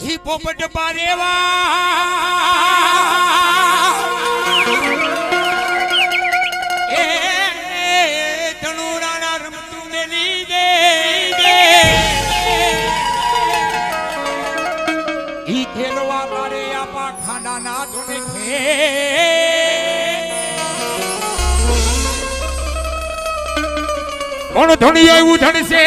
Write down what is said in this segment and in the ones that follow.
ही पोपट पारेवा ए तनुराना रमतु मेली दे ही खेलवा तारे आपा खाना ना तोने खे कौन धोनी है उधर से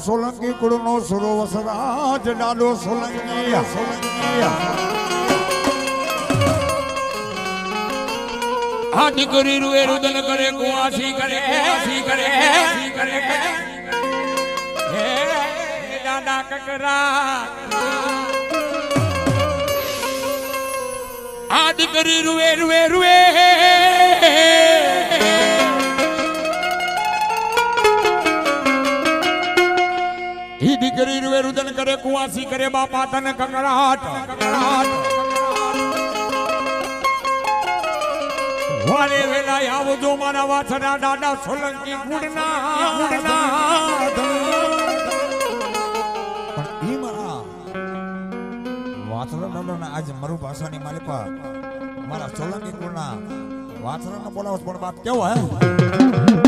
सोलंकी कुड़नो सुरो वसराज डालो सोलंकी आदि करी रुए रुदन करे कुआसी करे हे डाडा ककरा आदि करी रुए दिगरी रुए रुदन करे कुआसी करे बापा तन ककराट वाले वेला आवो जो मारा वासना डाडा सोलंकी गुड़ना पण ई मारा वासना डाडा आज मरु भाषानी मालिपा मारा सोलंकी गुड़ना वासना न बोलावस पण बात केવો હે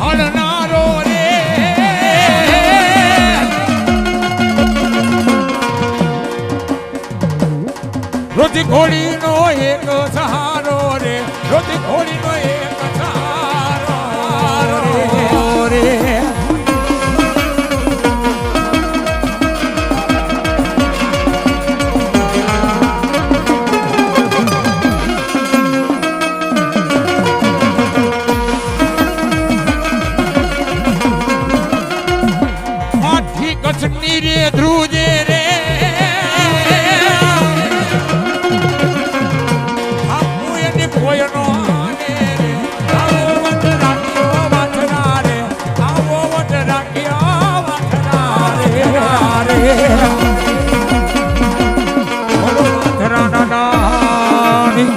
હળનારો રે રોજી ઘોડીનો એક સહારો રે રોજી ઘોડીનો એક સહારો રે કચ્છની રે ધ્રુજે રે આપું એની કોયનો આને રે આવો વટ રાખ્યો વાછના રે આવો વટ રાખ્યો વાછના રે વાછના દાદાની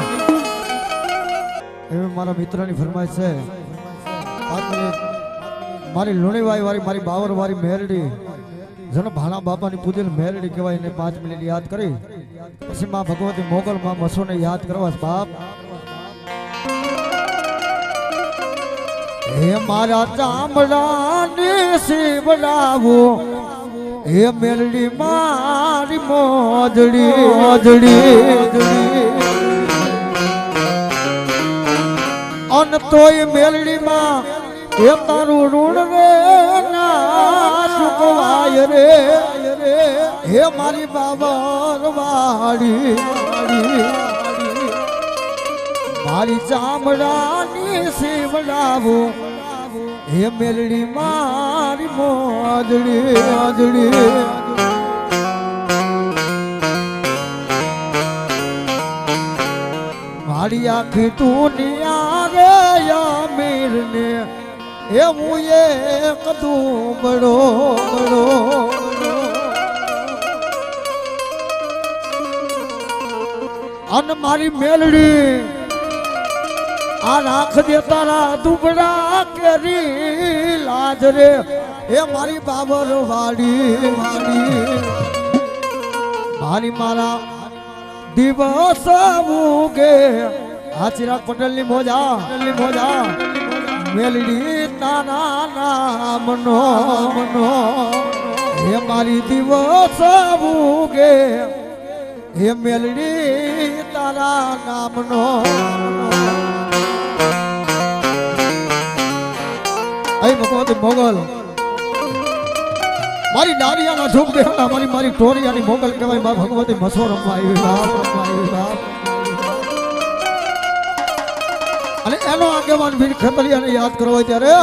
એ મારા મિત્રની ફરમાઈશ છે મારી લુણીવાઈ વાળી મારી બાવર વાળી મેરડી જેનો ભાણા બાપાની પૂજેલ મેરડી કહેવાય એને 5 મિનિટ યાદ કરી પછી માં ભગવતી મોગલ માં મસોને યાદ કરવા બાપ હે મારા ચામડાને શિવડાવો હે મેરડી મારી મોજડી મોજડી અન તોય મેલડી માં એ તારું ઋણ રે ના ચૂકવાય રે હે મારી બાબર વાડી મારી ચામડાની શિવડાવું હે મેલડી મારી મોજડી મોજડી મારી આખી દુનિયા રે અમીર ને એ હું એક દુબળો બળો અને મારી મેલડી આ રાખ દે તારા દુબળા કેરી લાજ રે એ મારી બાબર વાડી વાડી મારી મારા દિવસ ઉગે આ ચિરાગ પટેલ ની મોજા મેલડી તારા નામનો મનો હે મારી દિવસ ઉગે હે મેલડી તારા નામનો અહીં ભગવતી મોગલ મારી ડારિયાના ઝૂક દેહના મારી ટોરિયાની મોગલ કહેવાય મા ભગવતી મસો રમવા આવી બાપ અને એનો આગેવાન વીર ખેતરિયાને યાદ કરવો હોય ત્યારે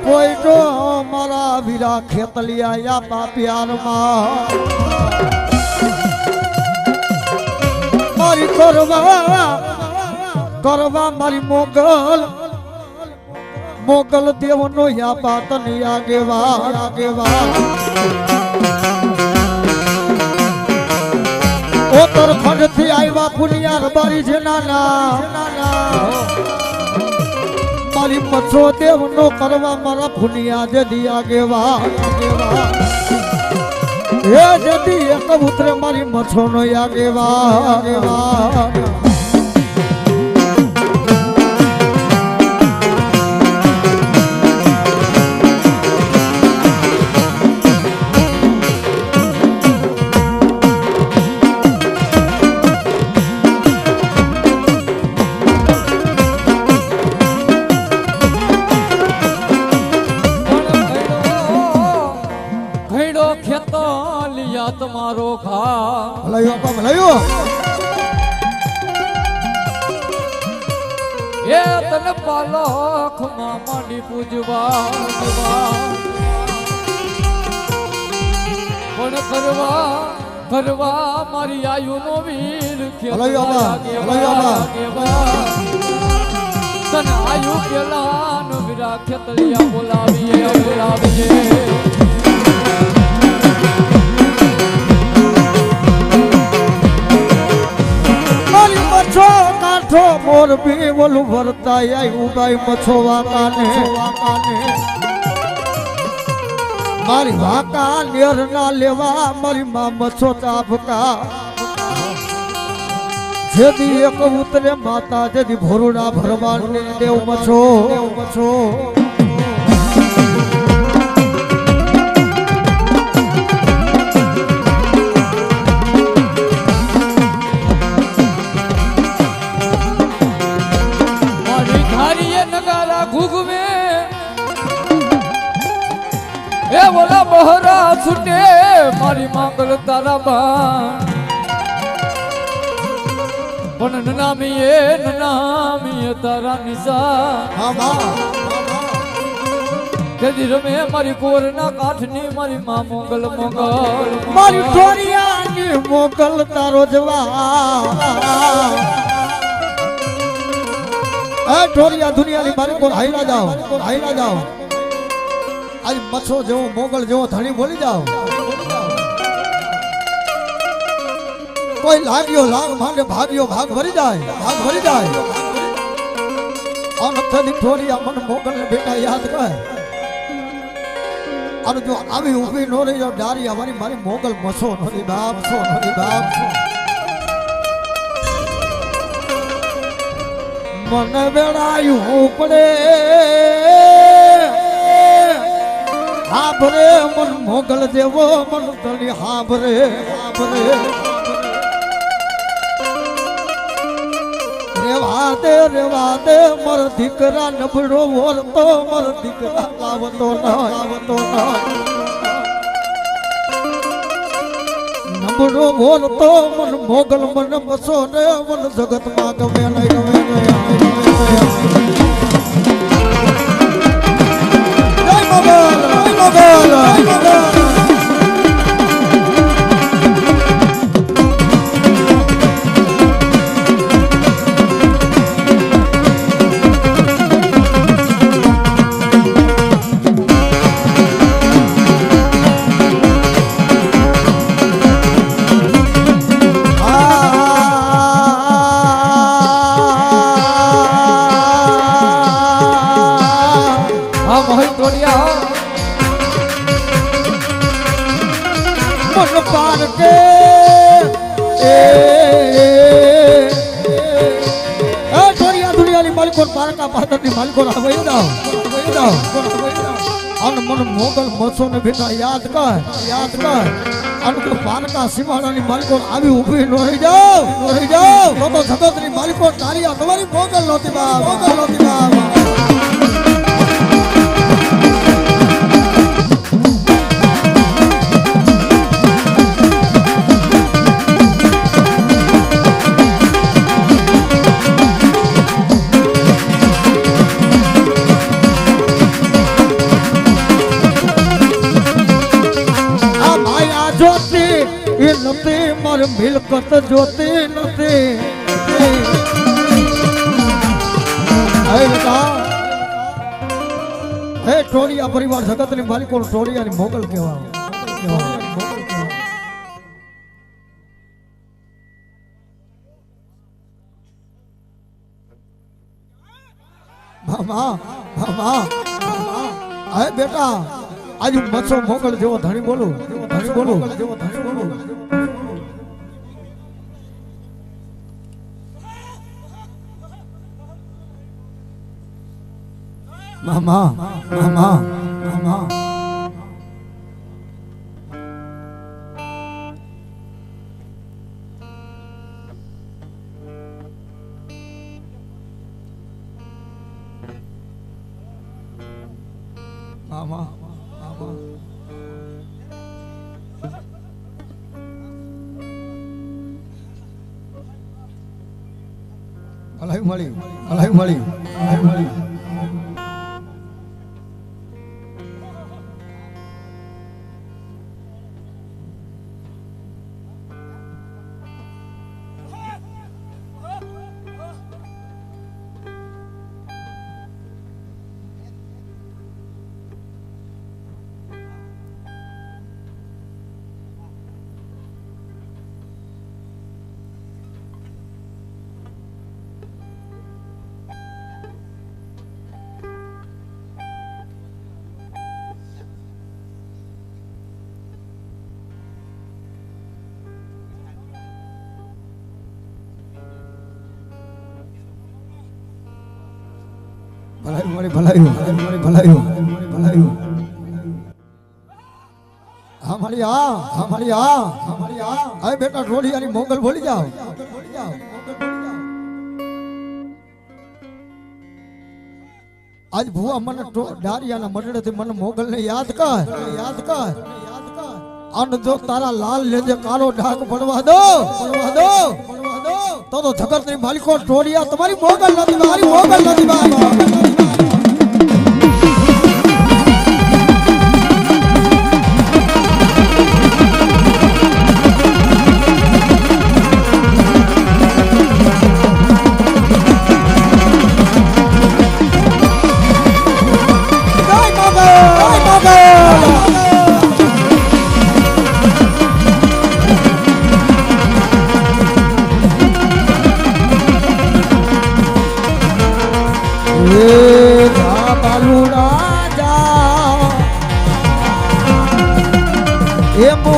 કોઈ તો મારા વીરા ખેતલિયા યા પાપિયારમાં મારી કરવા મારી મોગલ દેવનો યા પાતની આગેવા ઉત્તરખંડ થી આવ્યા પુનિયા રબારી છે નાના મારી મચ્છો દેવનો કરવા મારા પુનિયા જેદી આગેવા હે જેદી એક ઉતરે મારી મચ્છો નો આગેવા તમારો ખા ભલાયો એ તને પાલખ માં માંડી પૂજવા પણ કરવા મારી આયુ નો વીર તને આયુ પેલા નો વીરા ખેતલિયા બોલાવીએ બેઠો મોરબી ઓલું વરતાય ઉગાય મછો વાકાને મારી વાકા નેર ના લેવા મારી માં મછો ચાપકા જેદી એક ઉતરે માતા જેદી ભોરુડા ભરવાને દેવ મછો મારી ધારીએ નગારા ઘૂઘવે એ બોલા બહરા છૂટે મારી માંગલ તારા બા પણ નનામીએ તારા નિશા કેદી રમે મારી કોરના કાઠની મારી માં મોગલ મારી ઢોરિયાની મોગલ તારો જવા એ ઢોરિયા દુનિયાની મારી કોર હાઈલા જાઓ આજ મચ્છો જેવો મોગલ જેવો ધણી બોલી જાઓ કોઈ લાગ્યો લાગ માંડે ભાગ્યો ભાગ ભરી જાય આ નથની ઢોરિયા મન મોગલ ને બેટા યાદ કર અને જો આવી ઊભી નો રહી જાવ ડારી મારી મોગલ મસો નરી બાપ મને વેળાયું પડે હાભરે મન મોગલ જેવો મન તલી હાભરે રેવા દે મર દીકરા નબળો વળતો મર દીકરા લાવતો નબળો વળતો મન મોગલ મન મસો ને મન જગતમાં ગમે મોગલ મસો ને બેટા યાદ કર અને તો પારકા સીમાડાની માલિકો આવી ઊભી ન રહી જાવ તો જગતની માલિકો તારી આ તમારી મોગલ નહોતી બાપ મિલકત જોતી નથી હે ટોળિયા પરિવાર જગતની માલિકો ટોળિયાની મોગલ કહેવાય મામા હે બેટા આજે મચ્છો મોગલ જેવો ધણી બોલું મામા અલાઈ મળી ભલાયું હા મારી આ બેટા ઢોલિયાની મોગલ ભૂલી જાઓ આજ ભુવા મને ડારિયાના મડડેથી મને મોગલ ને યાદ કર અને જો તારા લાલ લેજે કાળો ડાક પડવા દો તો જગત ની માલિકો ઢોલિયા તમારી મોગલ નથી મારી મોગલ નથી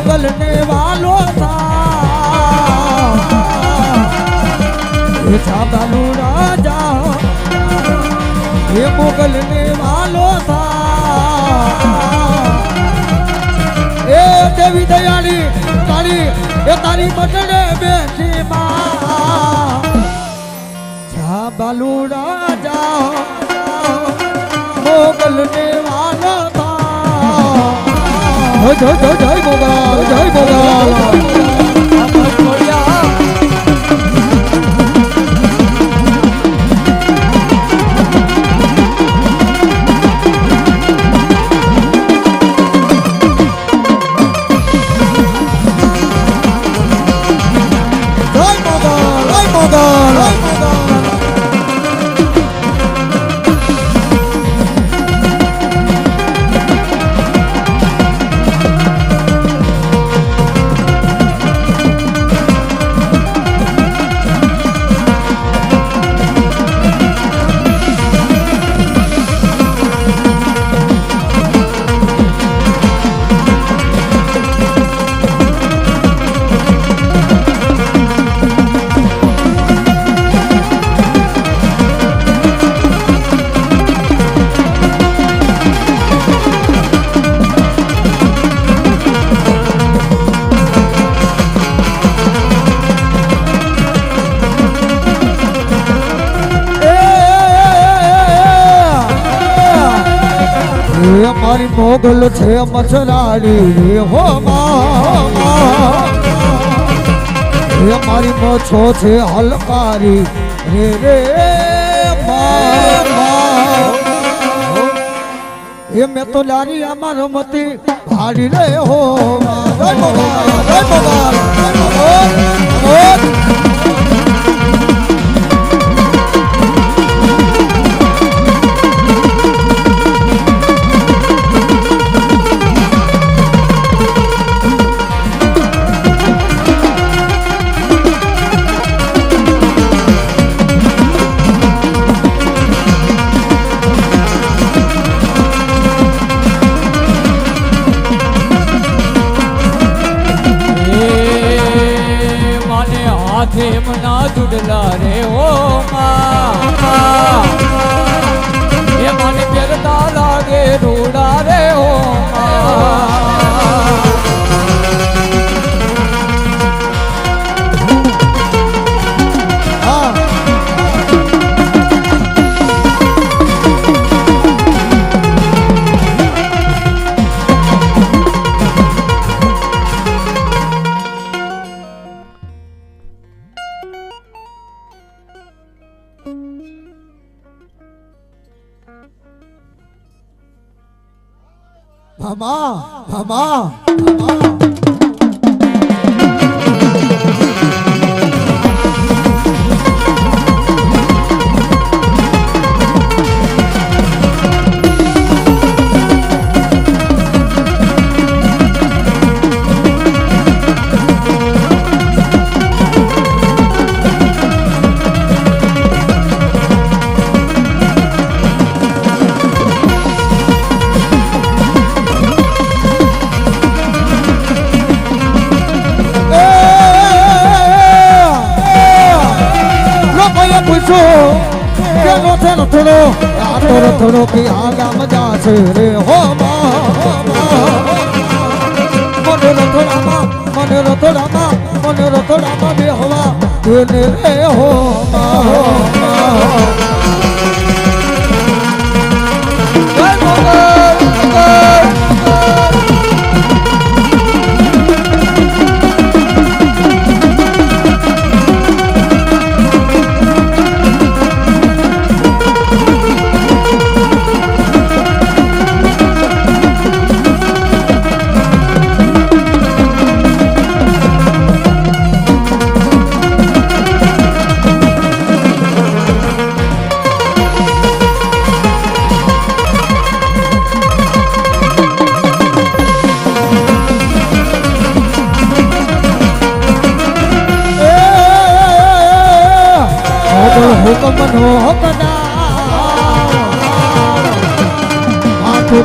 મોગલ ને વાલો થાબાલુ રાજા એ મોગલ ને વાલો એ દેવી દયાળી તારી બટડે બેઠી માં થાબાલુ રાજા મોગલ ને વાલો જય મારી મોગલ છે મચરાડી રે હો મારી મોછો છે હલકારી રે એ મેં તો લારી અમાર મતી ભાડી રે હો મના જુડલા રે ઓ એ મને પેરતા લાગે રૂડા રે ઓ મામા નોથે નો થોડો આ તો થોડો કે આ ગામ જાશે રે હો મને રથોડામાં બે હવા એને રે હો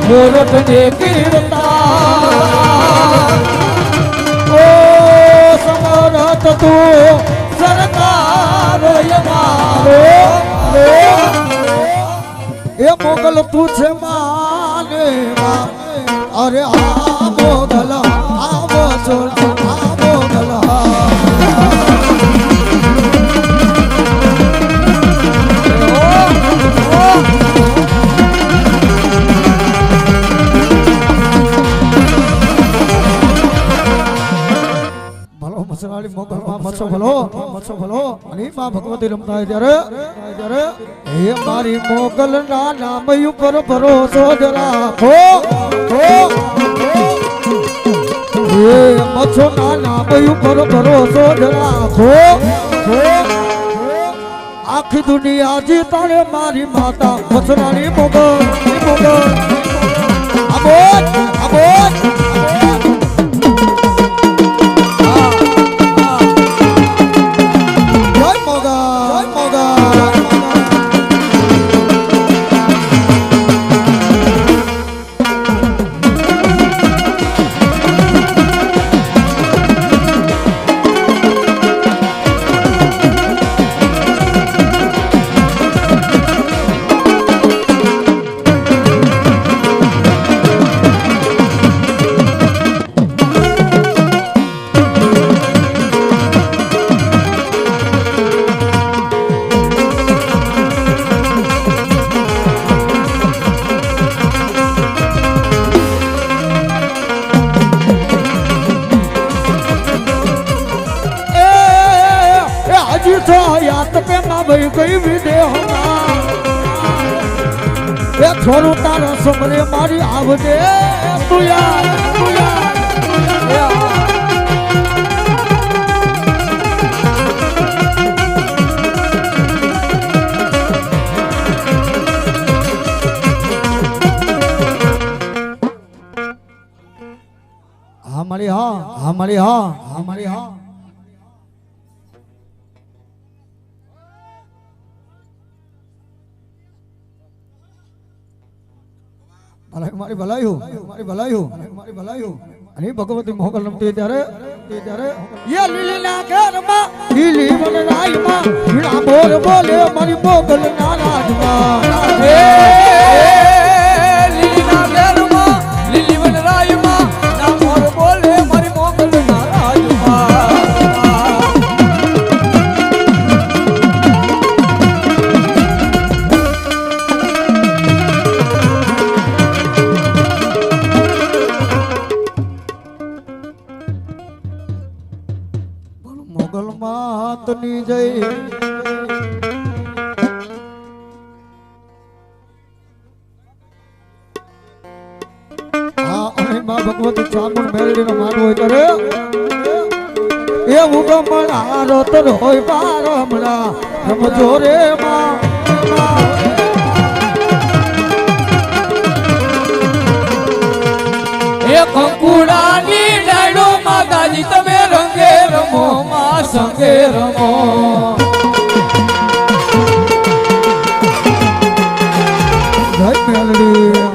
ભોરત ને કીર્તા ઓ સમરથ તું સરકાર મારો એ મોગલ તું છે માને અરે આ મોગલ આવો છો આ મોગલ મસરાળી મોગલમાં મસો ભલો અને માં ભગવતી રમતા ત્યારે હે મારી મોગલ ના નામ ઉપર ભરોસો જ રાખો હે મસો ના નામ ઉપર ભરોસો જ રાખો આખી દુનિયા જીતાડે મારી માતા મસરાળી મોગલ આબોદ થોડું તારા સમરે મારી આવજે હા મારી ભલાયું અને ભગવતી મોગલ રમતી ત્યારે યે લીલીના ઘરમાં લીલી વનરાયમાં વીણા બોલ બોલે મારી મોગલ ના રાજમાં હે લીલીના ઘરમાં લીલી વનરાયમાં ના મોર બોલે મારી મોગલ ના રાજમાં માતની જય માં ભગવતી ચામુંડ મેલડીનો માનવો હોય ત્યારે એવું ગમણા રોતર હોય પારમણા રમજો રે માં એ કંકુડાની ડાયડો માતાજી તમે રંગે રમો માં સંગે રમો જય મેલડી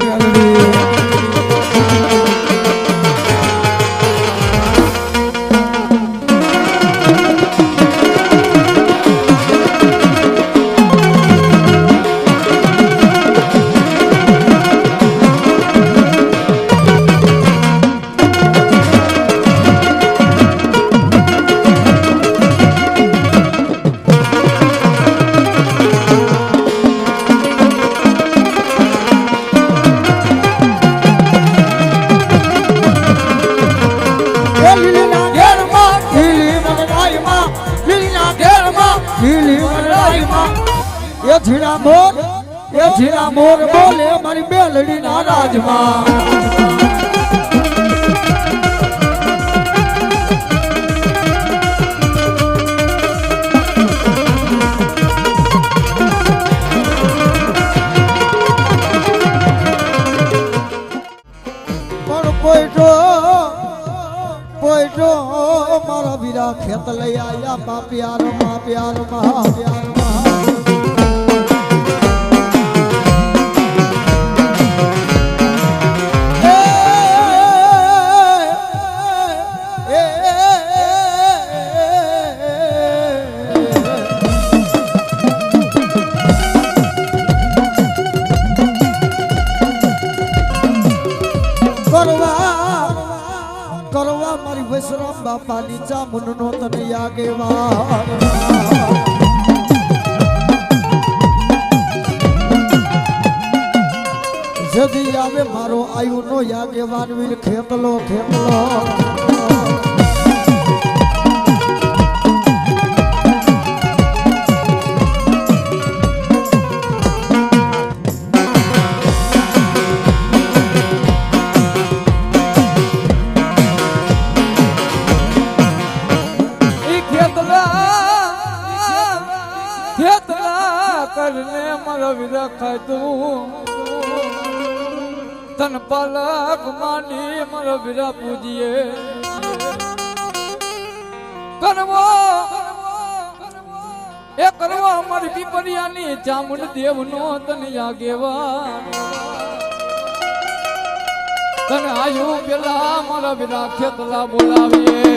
એ ઝીણા મોર બોલે મારી બેલડીના રાજમાં પોઈટો મારા વીરા ખેત લઈ આયા પાપિયાર પ્યાર કરવા મારી વૈશ્રામ બાપાની ચામુંડ નો તને આગેવાન જદી આવે મારો આયુ નો આગેવાન વીર ખેતલો करने मरो विरखा तू तन पलक मानी मरो विरा पूजिए करवो ए करवो हमारी पीपरियानी चामुंड देव नो तन यागेवा तन आयु पेला मरो विरा खेतला बोलाविए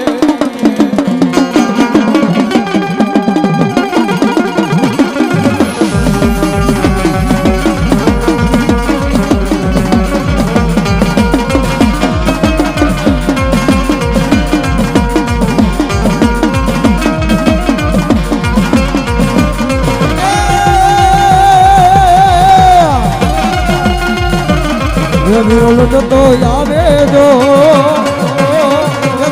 વિરોલ તો આવે જો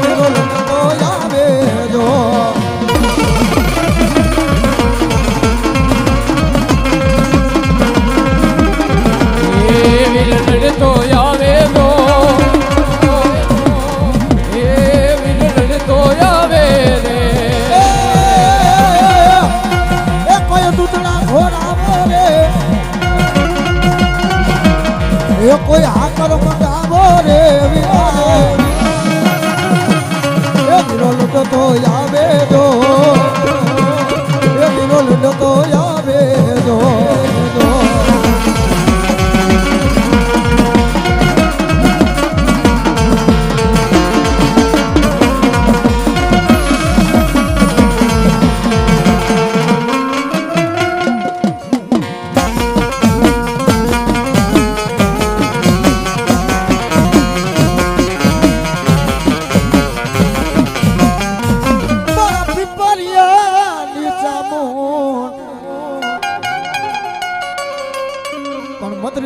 વિરોલ તો આવે જો વિરલ તો આવે જો વિરલ તો આવે રે એ કોઈ દૂધના ઘોડા રે એ કોઈ હાકર મંગાવો રે વિરોલ તો આવે જો વિરોલ તો આવે જો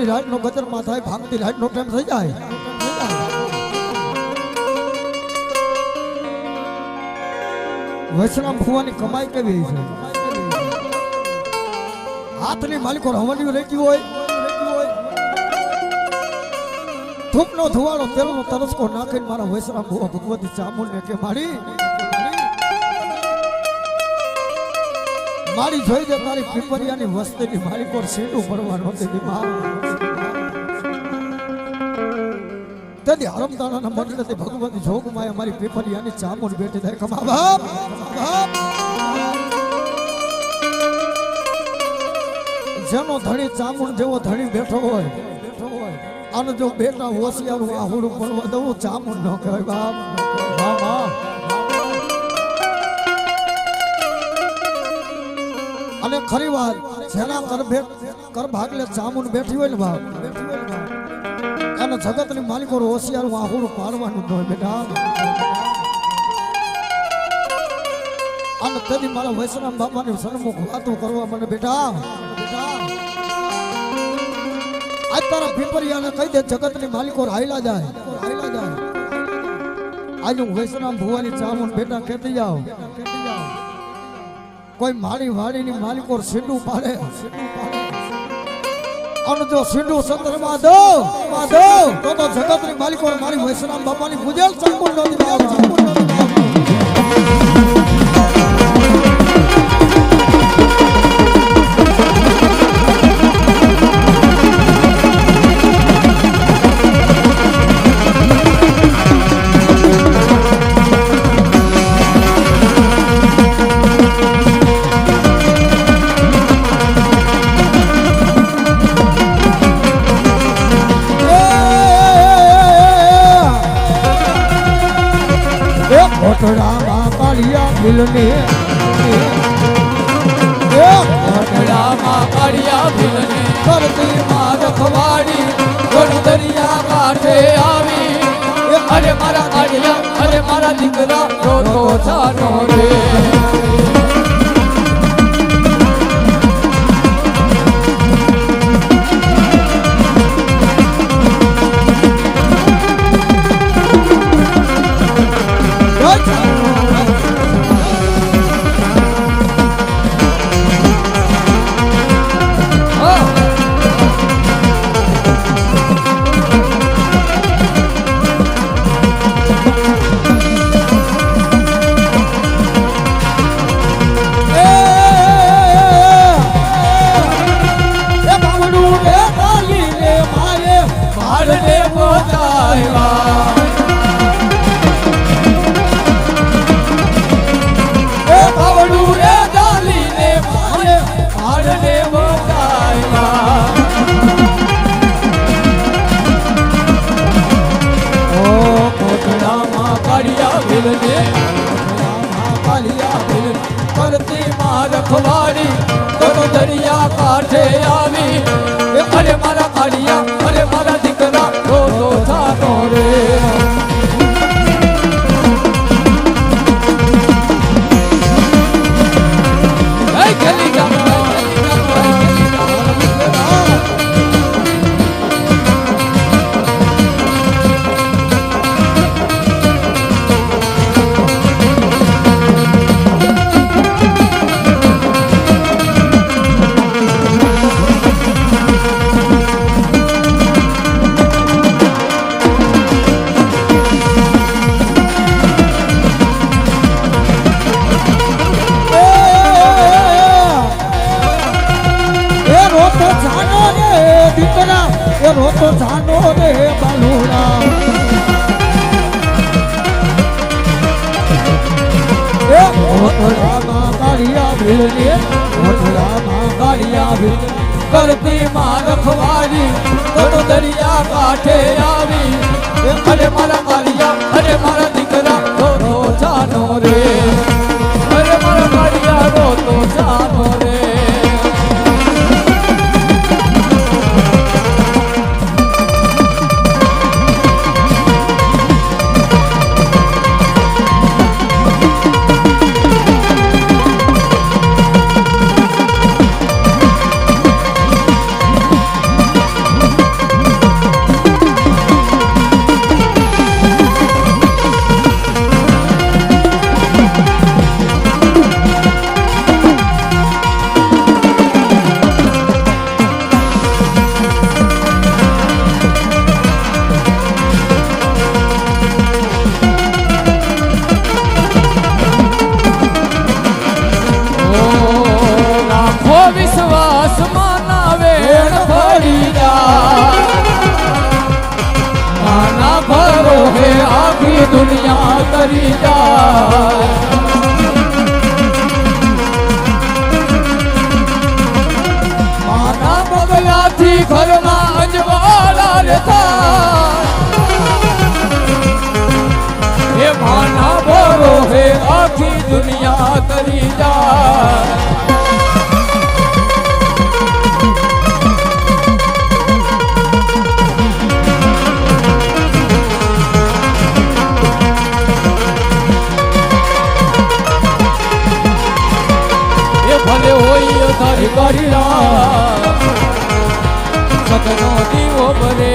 રાત નો ગજર માં થાય ભાગતી રાત નો ટાઈમ થઈ જાય વૈષ્ણવ ભુવાની કમાઈ કેવી છે હાથની માલિકો હવનિયું રહેતી હોય ધૂપનો ધુવાળો તેલનો તરસકો નાખીને મારા વૈષ્ણવ ભુવા ભગવતી ચામુંડ ને કે મારી જોઈ દે તારી પીપરિયાની વસ્તીની મારી કોર સીડું પડવાનું હતી તેથી હરમદાણાના મંડળથી ભગવતી જોગમાયા મારી પીપરિયાની ચામુંડ બેઠી થાય કમા બાપ જેનો ધણી ચામુંડ જેવો ધણી બેઠો હોય અને જો બેટા હોશિયારું આહુડું પડવા દઉં ચામુંડ ન કહેવાય બાપ અને ખરી વાત જેના કર ભાગલે ચામુંડ બેઠી હોય ને બાપ અને જગતની માલિકો હોશિયાર આહુડું પાડવાનું હોય બેટા અને તેથી મારા વૈષ્ણવ બાપાની સન્મુખ વાતો કરવા મને બેટા આજ તારા પીપરિયાને કહી દે જગતની માલિકો હાઈલા જાય આજે હું વૈષ્ણવ ભુવાની ચામુંડ બેટા કહેતી જાઓ કોઈ મારી વાડીની માલિકો સીંડું પાડે અને જો સીંડું સંદર્ભમાં દો તો જગતની માલિકો મારી વૈષ્ણવ બાપાની પૂજલ ચંપુર નદી કોટડામાં કાળિયા ભીલને કોટડામાં કાળિયા ભીલને કરતી માં રખવાડી ઘોડ દરિયા કાંઠે આવી અરે મારા કાળિયા અરે મારા દીકરા રોતો જાનો રે રખવાડી તો દરિયા કાંઠે આવી અરે મારા કાળિયા અરે મારા દીકરા રોતો જાનો રે રોતો જાનો રે બાલુડા એ કોટડામાં કાળિયા ભીલને કોટડામાં કાળિયા ભીલ કરતી માં રખવાડી તો દરિયા કાંઠે આવી અરે મારા કાળિયા અરે મારા દીકરા રોતો જાનો રે અરે મારા કાળિયા રોતો જાનો રે दुनिया तरी जाए माना बगला थी घर में अजवाला रहता ये माना बोरो है आखी दुनिया तरी जाए ભલે હોય તારી કરીરા સતનો દીવો ભરે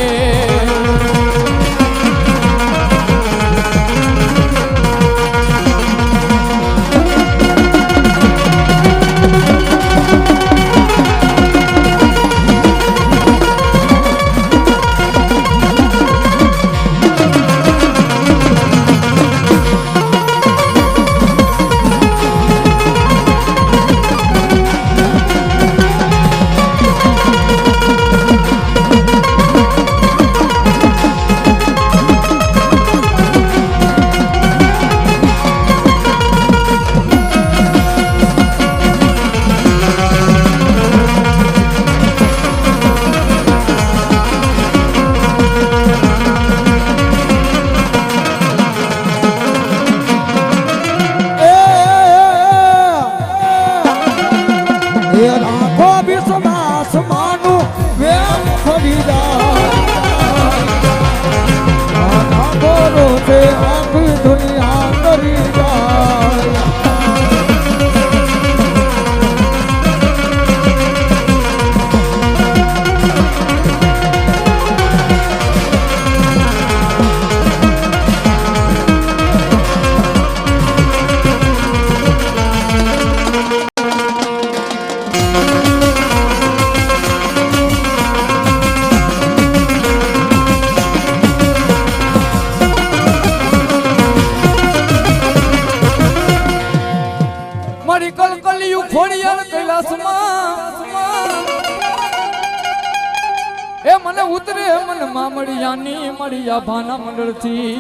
મને ઉતરે મન મામડિયાની મળ્યા ભાના મંડળથી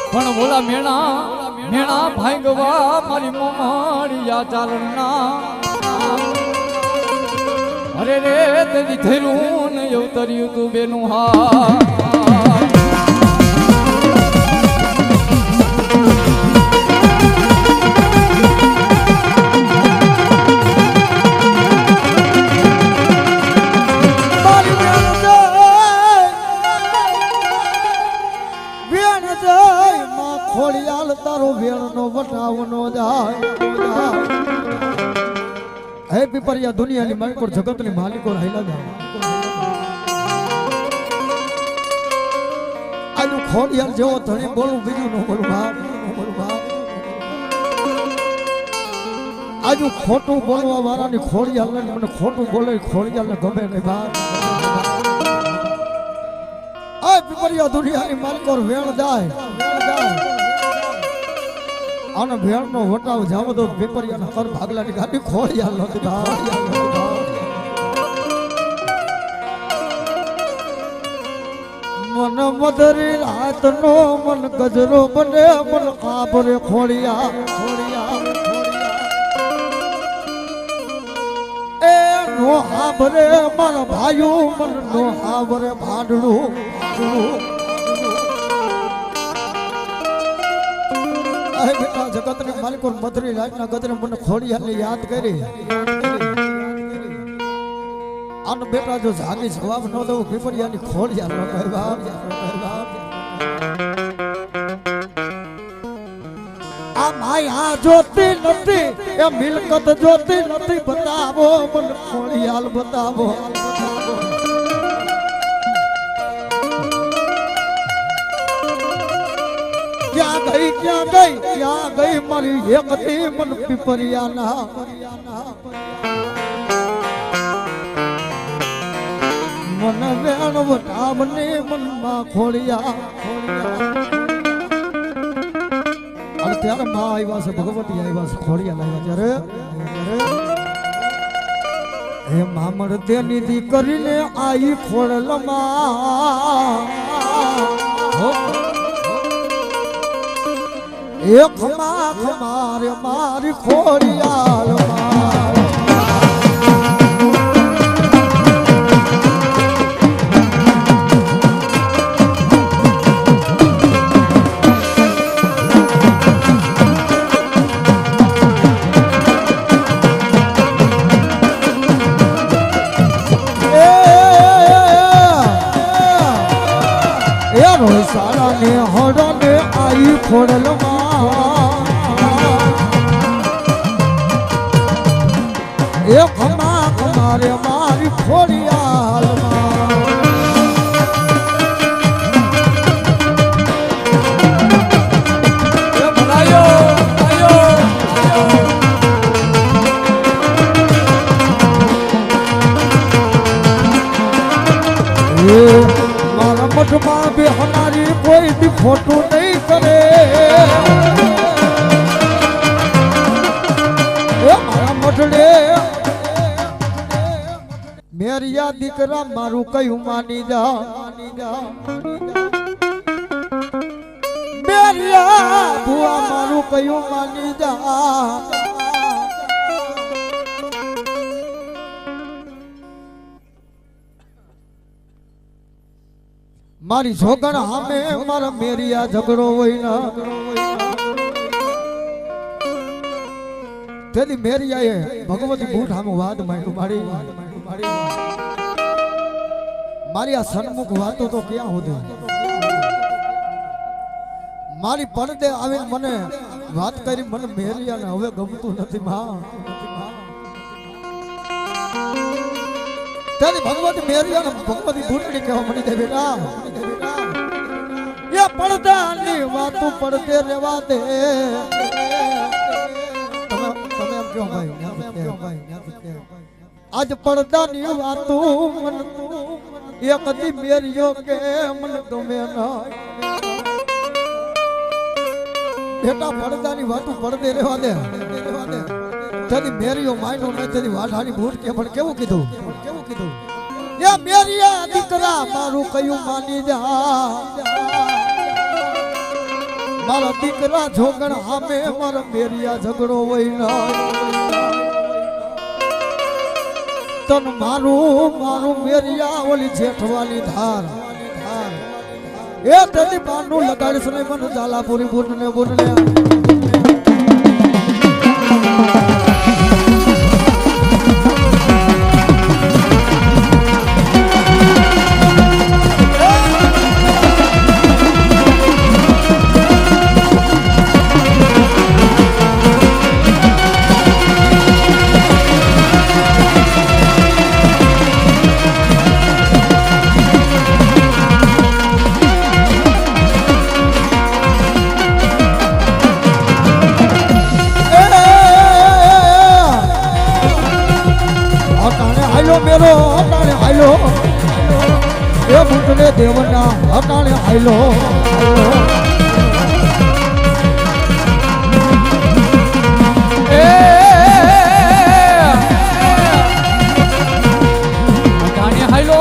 પણ બોલા મેણા ભાંગવા મારી મોમાડિયા ચાલના અરે રે તેજી થેરું ને એવું તર્યું તું બેનું હા ખોડિયાલ તારો વેણનો વટાવનો જાય હે પીપરિયા દુનિયાની માલિકો જગતની માલિકો રહેલા જાય આજુ ખોડિયાલ જેવો ધણી બોલું બીજું ન બોલું બાપ આજુ ખોટું બોલવા વાળાની ખોડિયાલ મને ખોટું બોલે ખોડિયાલને ગમે નહીં બાપ આ પીપરિયા દુનિયાની માલિકો વેણ જાય અને ભેળ નો વટાવ જાવ તો પેપરિયાના કર ભાગલાની ગાડી ખોડિયાલ નહોતી મન મધરી રાત નો મન ગજરો બને મન કાબરે ખોડિયા એ નો હાબરે મારા ભાઈઓ મન નો હાબરે ભાડડું બેટા જગતની માલિકો મધરી રાતના ગદરે મને ખોડિયાને યાદ કરી અને બેટા જો જાગી જવાબ ન દઉં પીપરિયાની ખોડિયાલ ન કહેવા આ માયા જોતી નથી એ મિલકત જોતી નથી બતાવો મને ખોડિયાલ બતાવો ક્યાં ગઈ મારી એકતી મન પીપરિયાના મન વેણ વટાવને મનમાં ખોડિયા અને ત્યારે માં આવ્યા છે ભગવતી આવ્યા છે ખોડિયા લાવ્યા ત્યારે હે મામર તેની દીકરીને આઈ ખોડલમાં એક મારે મારી ખોડિયાલ સારા ને હોડા ને આઈ ખોડલમાં એક મારે મારી ખોડિયાલમાં મારા મઠમાં બેહનારી કોઈ દી ખોટું નહીં કરે મારા મઠડે મેરિયા દીકરા મારું કયું માની જા મેરિયા ભુઆ મારું કયું માની જા મારી છોકરા સામે મારા મેરિયા ઝઘડો હોય ના તેની મેરિયાએ ભગવતી બૂટ સામે વાત માંડ્યું મારી આ સન્મુખ વાતો તો ક્યાં હોતી મારી પડદે આવીને મને વાત કરી મને મેરિયાને હવે ગમતું નથી માં તેની ભગવતી મેરિયાને ભગવતી બૂટડી કહેવા મળી દે બેટા એ પડદાની વાતો પડદે રેવા દે તમે એમ કહો ભાઈ આજ પડદાની વાતો મન એ કદી મેરિયો કે મન ગમે ના બેટા પડદાની વાતો પડદે રેવા દે તેની મેરીઓ માયનો ન તેની વાઢાની બૂટ કે પણ કેવું કીધું એ મેરિયા દીકરા મારું કયું માની જા મારા દીકરા જોગણ આમે મારા મેરિયા ઝઘડો હોય તન મારું મેરિયા ઓલી જેઠવાની ધાર એ તેની પાનું લગાડીશ ને મને ઝાલાપુરી બુનને દેવના હટાણે આયલો હટાણે હાયલો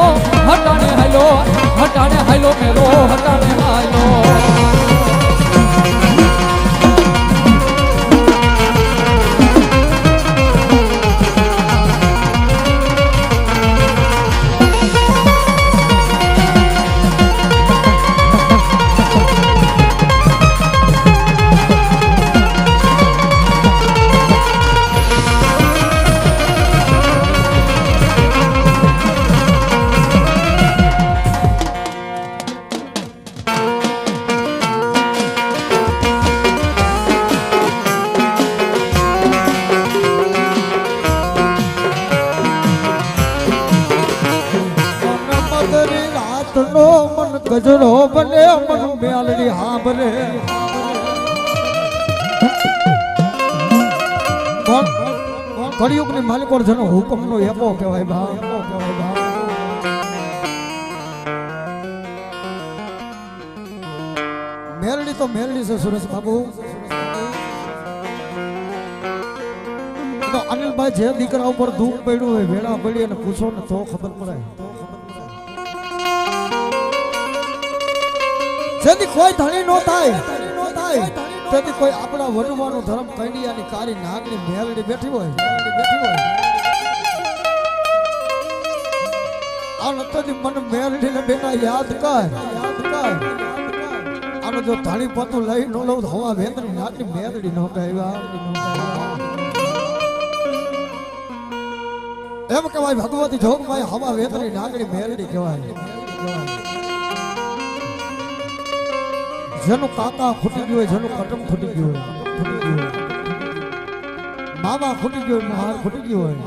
મેરો હટાણે હાયલો ગજરો બને મન મેલડી હાંભરે કળિયુગ ની માલિકોર જેનો હુકમ નો એકો કહેવાય ભાવ મેલડી તો મેલડી છે સુરેશ બાબુ તો અનિલભાઈ જે દીકરા ઉપર ધૂપ પડ્યું હોય વેળા પડી અને પૂછો ને તો ખબર પડે જેથી કોઈ ધણી નો થાય તેથી કોઈ આપણા વડવાનો ધર્મ કંડિયાની કારી નાગની મેલડી બેઠી હોય આ નતની મન મેલડી ને બેના યાદ કર આનો જો ધણી પતું લઈ નો લઉં હવા વેદની નાગની મેલડી નો કહેવા એમ કહેવાય ભગવતી જોગમાય હવા વેદની નાગની મેલડી કહેવાય જેનું કાકા ખૂટી ગયું હોય જેનું કટમ ખૂટી ગયું હોય મામા ખૂટી ગયો હોય મહાર ખૂટી ગયો હોય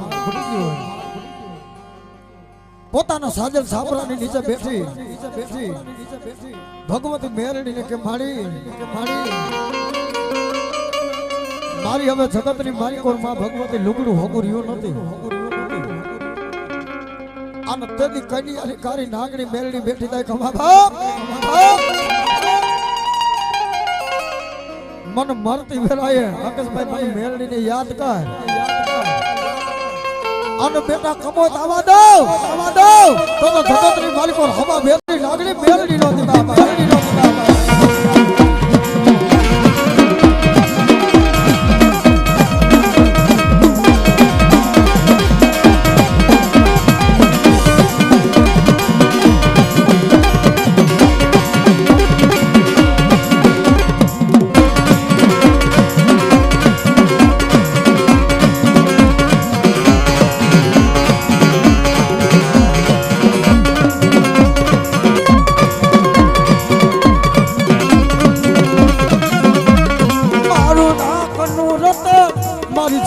પોતાના સાજલ સાપરાની નીચે બેઠી ભગવતી મેરડીને કે મારી હવે જગતની મારી કોર માં ભગવતી લુગડું હોગું રહ્યું નથી આને તેની કન્યા કારી નાગણી મેરડી બેઠી થાય ખમા બાપ મન મરતી વેરાએ આકાશભાઈ મારી મેલડીને યાદ કર અને બેટા કમોત આવા દો તો જગતની માલિકો હવા બેટની લાગણી મેલડી નો દીધા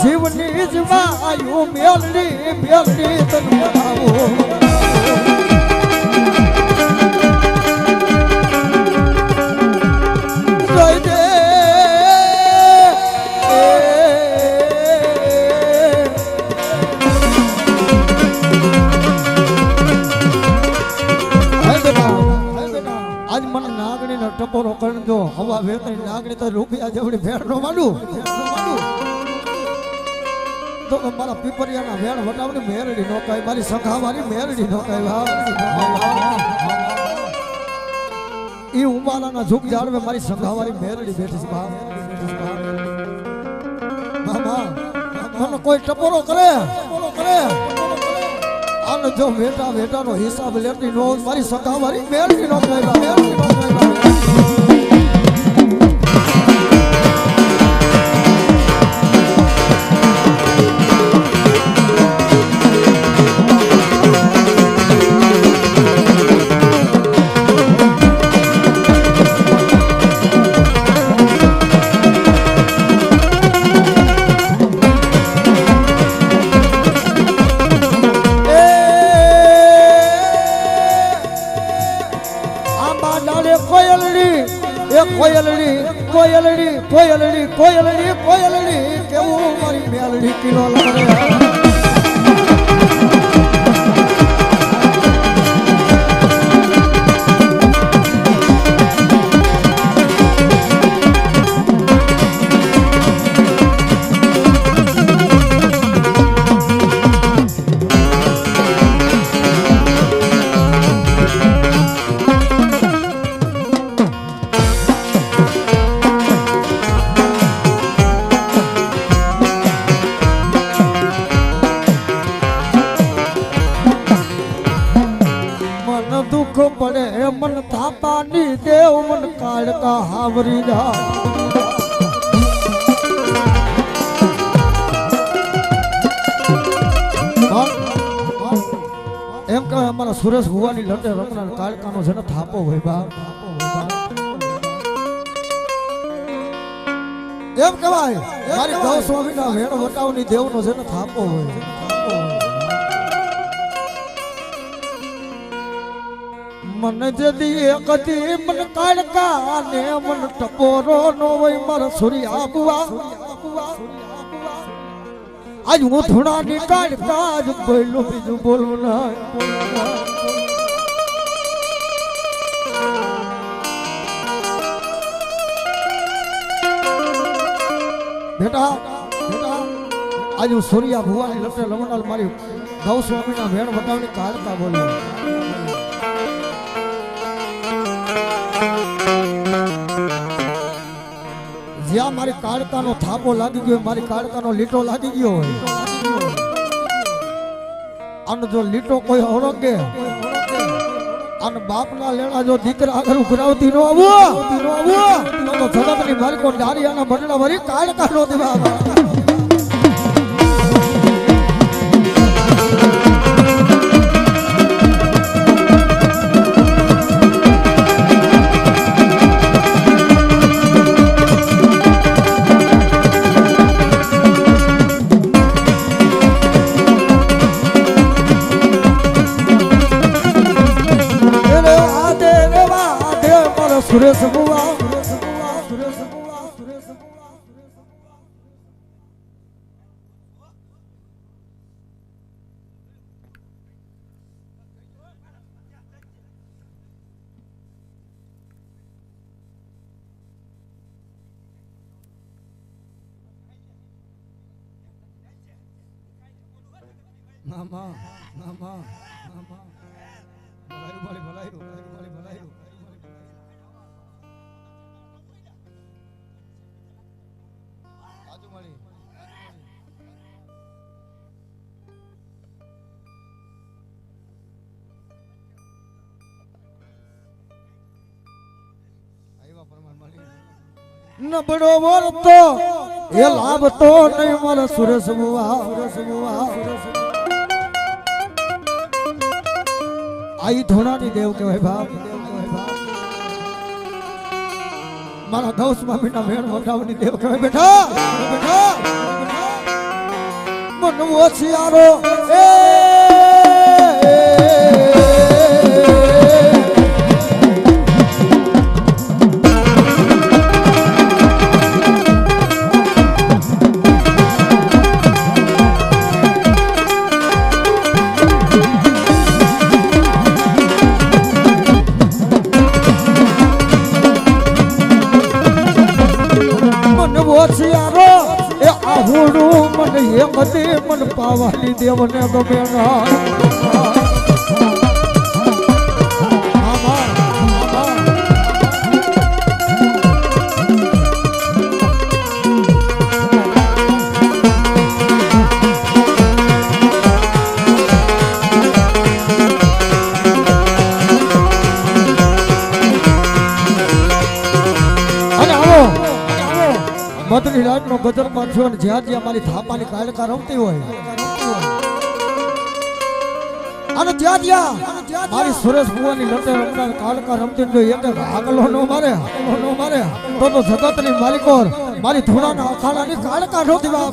જીવની જવાયું મેલડી તને બોલાવો આજ મને નાગણી નો ટપોરો કરજો હવા વેતની નાગણી તો રૂપિયા જેવડી ભેટ નો માંડું તો મારા પીપરિયાના વેણ વટાવની મેરડી નો કહે મારી સખાવાળી મેરડી નો કહે ઈ ઉંબાલાના ઝુક જાળવે મારી સખાવાળી મેરડી બેઠી છે બાબા મને કોઈ ટપોરો કરે આને જો વેટાનો હિસાબ લેતી નો મારી સખાવાળી મેરડી નો કહે મેરડી નો કહે કોયલડી કેવું મારી મેલડી કિલો લાગે પડે મન થાપાની દેવ મન કાળકા હાવરી જા એમ કહે અમારા સુરેશ ભુવાની લટે રમનાર કાળકાનો જેને થાપો હોય બા એમ કહેવાય મારી ગૌ સ્વામીના વેણ વટાવની દેવનો જેને થાપો હોય मन जदी एकती मन काड़का ने मन टपोरो नो वही मर सूर्या बुआ आज हूँ थोड़ा निकाल काज बोलो बीजू बोलो ना बेटा बेटा आज हूँ सूर्या बुआ ने लपटे लमनाल मारी गौ स्वामी ना भेड़ बतावनी काड़का बोलो જ્યાં મારી કાળકાનો થાપો લાગી ગયો મારી કાળકાનો લીટો લાગી ગયો હોય અને જો લીટો કોઈ હળગે અને બાપના લેણા જો દીકરા આગળ ઉઘરાવતી નો આવો તો જગતની મારી કો ડારિયાના બદલા વરી કાળકાનો દેવા સુરેશ બુઆ મામા મામા મામા ભલાયું નબળો વર્તો એ લાભ તો નહીં મારા સુરેશ બુઆ આઈ ધોણાની દેવ કહેવાય બાપ મારા ગૌ સ્વામીના વેણ વટાવની દેવ કહેવાય બેઠા મન ઓછિયારો ઓછિયારો એ આહુડું મને એ મતે આવાની દેવને ગમે ના મધની રાતનો ગજરમાં થયો અને જ્યાં જ્યાં મારી થાપાની કાળકા રમતી હોય અને ત્યાં જ્યાં મારી સુરેશ ભુવાની લટે રમનાર કાળકા રમતી જો એક આગલો નો મારે તો જગતની માલિકોર મારી ધોળાના અખાડાની કાળકા રોતી વા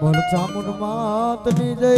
બોલ ચામુંડ માતની જય